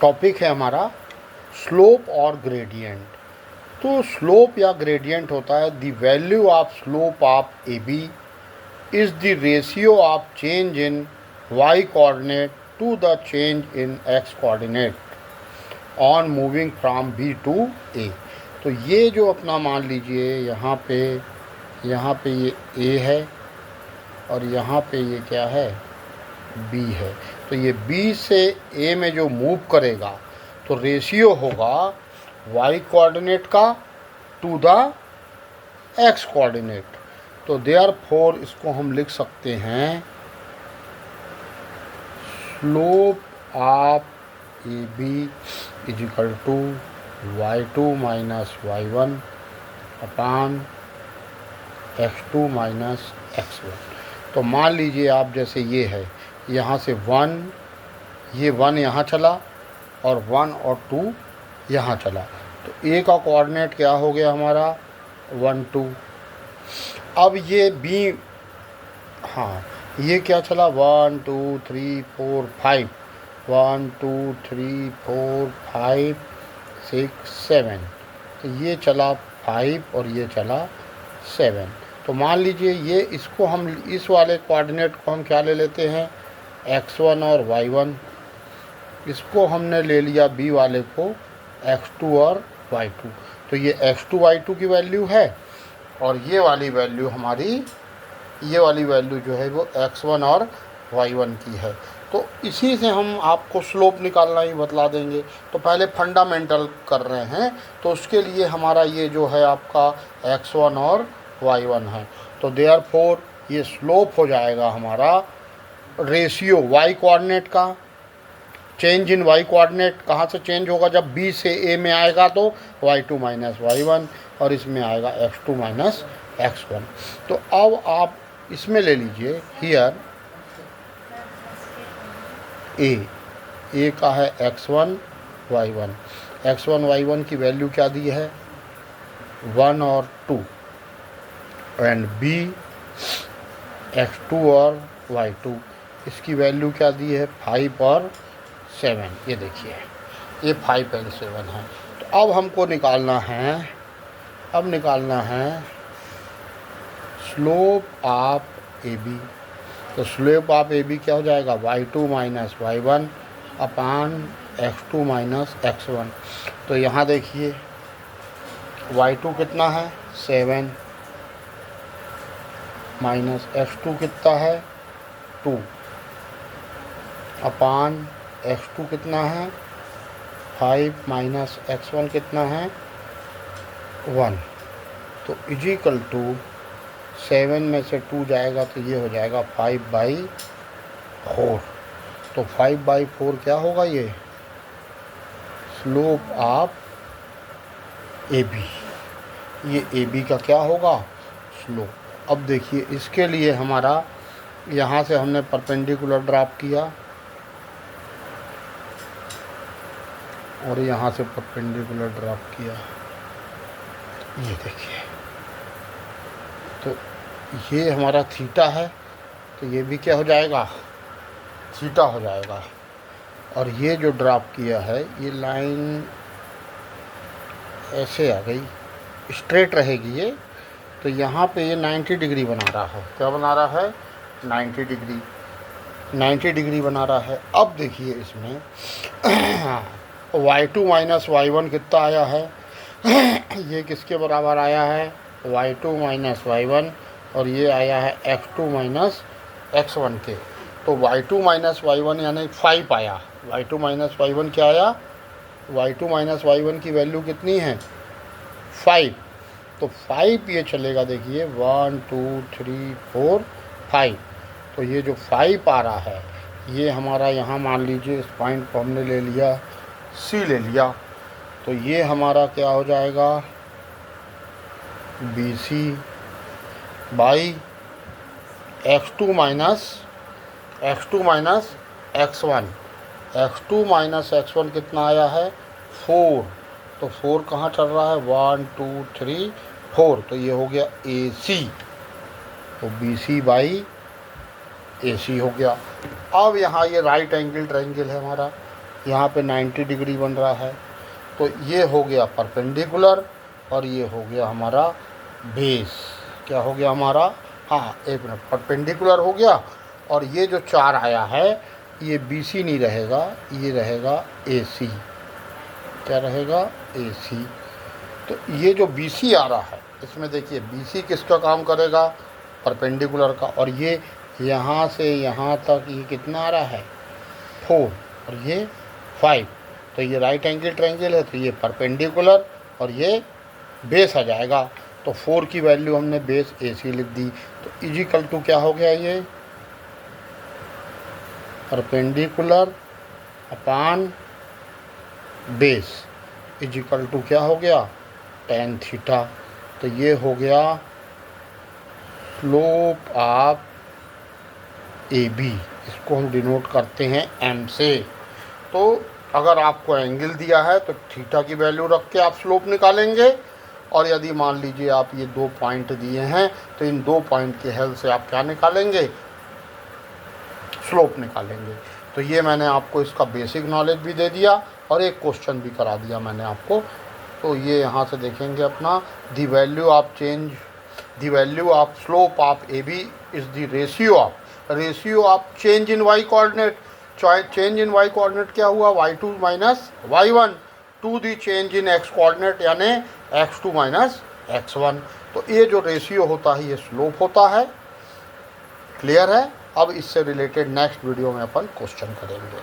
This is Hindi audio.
टॉपिक है हमारा स्लोप और ग्रेडियंट। तो स्लोप या ग्रेडियंट होता है the value of slope of A B is the ratio of change in Y coordinate to the change in X coordinate on moving from B to A. तो ये जो अपना मान लीजिए यहाँ पे ये ए है और यहाँ पे ये क्या है, बी है। तो ये बी से ए में जो मूव करेगा तो रेशियो होगा वाई कोऑर्डिनेट का टू द एक्स कोऑर्डिनेट। तो देयरफॉर इसको हम लिख सकते हैं slope of A B is equal to y2 minus y1 upon x2 minus x1। तो मान लीजिए आप जैसे ये है, यहाँ से 1, ये 1 यहाँ चला और 1 और 2 यहाँ चला। तो a का कोऑर्डिनेट क्या हो गया हमारा 1 2। अब ये b, हाँ ये क्या चला 1 2 3 4 5, 1 2 3 4 5 6 7। तो ये चला 5 और ये चला 7। तो मान लीजिए ये इसको हम इस वाले कोऑर्डिनेट को हम क्या ले लेते हैं x1 और y1, इसको हमने ले लिया b वाले को x2 और y2। तो ये x2 y2 की वैल्यू है और ये वाली वैल्यू हमारी, ये वाली वैल्यू जो है वो x1 और y1 की है। तो इसी से हम आपको स्लोप निकालना ही बतला देंगे। तो पहले फंडामेंटल कर रहे हैं, तो उसके लिए हमारा ये जो है आपका x1 और y1 है। तो देयरफॉर ये स्लोप हो जाएगा हमारा रेशियो y कोऑर्डिनेट का, चेंज इन y कोऑर्डिनेट कहाँ से चेंज होगा, जब b से a में आएगा तो y2 माइनस y1 और इसमें आएगा x2 माइनस x1। तो अब आप इसमें ले लीजिए हियर a का है x1 y1, x1 y1 की वैल्यू क्या दी है 1 और 2, एंड b x2 और y2 इसकी वैल्यू क्या दी है 5 और 7। ये देखिए ये 5 और 7 है। तो अब हमको निकालना है स्लोप ऑफ ए बी। तो स्लोप ऑफ ए बी क्या हो जाएगा y2 minus y1 upon x2 minus x1। तो यहाँ देखिए y2 कितना है 7 माइनस x2 कितना है 2 अपान x2 कितना है 5 माइनस x1 कितना है 1। तो इजिकल टू 7 में से 2 जाएगा तो ये हो जाएगा 5/4। तो 5/4 क्या होगा ये स्लोप ऑफ ए बी, ये ए बी का क्या होगा स्लोप। अब देखिए इसके लिए हमारा यहाँ से हमने परपेंडिकुलर ड्रॉप किया और यहाँ से परपेंडिकुलर ड्रॉप किया, ये देखिए। तो ये हमारा थीटा है, तो ये भी क्या हो जाएगा थीटा हो जाएगा। और ये जो ड्रॉप किया है ये लाइन ऐसे आ गई, स्ट्रेट रहेगी ये। तो यहाँ पे ये 90 डिग्री बना रहा है, क्या बना रहा है 90 डिग्री बना रहा है। अब देखिए इसमें y2 माइनस y1 कितना आया है ये किसके बराबर आया है y2 माइनस y1 और ये आया है x2 माइनस x1 के। तो y2 माइनस y1 यानी 5 आया, y2 माइनस y1 क्या आया y2 माइनस y1 की वैल्यू कितनी है 5। तो 5 ये चलेगा देखिए 1 2 3 4 5। तो ये जो 5 आ रहा है ये हमारा यहाँ मान लीजिए इस पॉइंट को हमने ले लिया C ले लिया। तो ये हमारा क्या हो जाएगा BC by x2 minus x1। x2 minus x1 कितना आया है 4। तो 4 कहाँ चल रहा है 1 2 3 4। तो ये हो गया AC। तो BC बाई AC हो गया। अब यहाँ ये राइट एंगल ट्रायंगल है हमारा, यहाँ पे 90 डिग्री बन रहा है। तो ये हो गया परपेंडिकुलर और ये हो गया हमारा बेस। क्या हो गया हमारा, हाँ एक मिनट, परपेंडिकुलर हो गया और ये जो 4 आया है ये BC नहीं रहेगा, ये रहेगा AC। क्या रहेगा, AC। तो ये जो BC आ रहा है इसमें देखिए BC किसका काम करेगा, परपेंडिकुलर का। और ये यहाँ से यहाँ तक ये कितना आ रहा है 4 और ये 5। तो ये राइट एंगल ट्रायंगल है तो ये परपेंडिकुलर और ये बेस आ जाएगा। तो 4 की वैल्यू हमने बेस AC लिख दी। तो इजिकल टू क्या हो गया, ये perpendicular upon base is equal to क्या हो गया, tan थीटा। तो ये हो गया स्लोप ऑफ AB। इसको हम डिनोट करते हैं M से। तो अगर आपको एंगल दिया है तो थीटा की वैल्यू रख के आप स्लोप निकालेंगे। और यदि मान लीजिए आप ये 2 पॉइंट दिए हैं तो इन 2 पॉइंट के हेल्प से आप क्या निकालेंगे, स्लोप निकालेंगे। तो ये मैंने आपको इसका बेसिक नॉलेज भी दे दिया और एक क्वेश्चन भी करा दिया मैंने आपको। तो ये यहाँ से देखेंगे अपना, the value of slope of AB is the ratio of change in Y coordinate. Change in Y coordinate क्या हुआ, y2 minus y1 to the change in x coordinate यानी x2 माइनस x1। तो ये जो रेशियो होता है ये स्लोप होता है। क्लियर है। अब इससे रिलेटेड नेक्स्ट वीडियो में अपन क्वेश्चन करेंगे।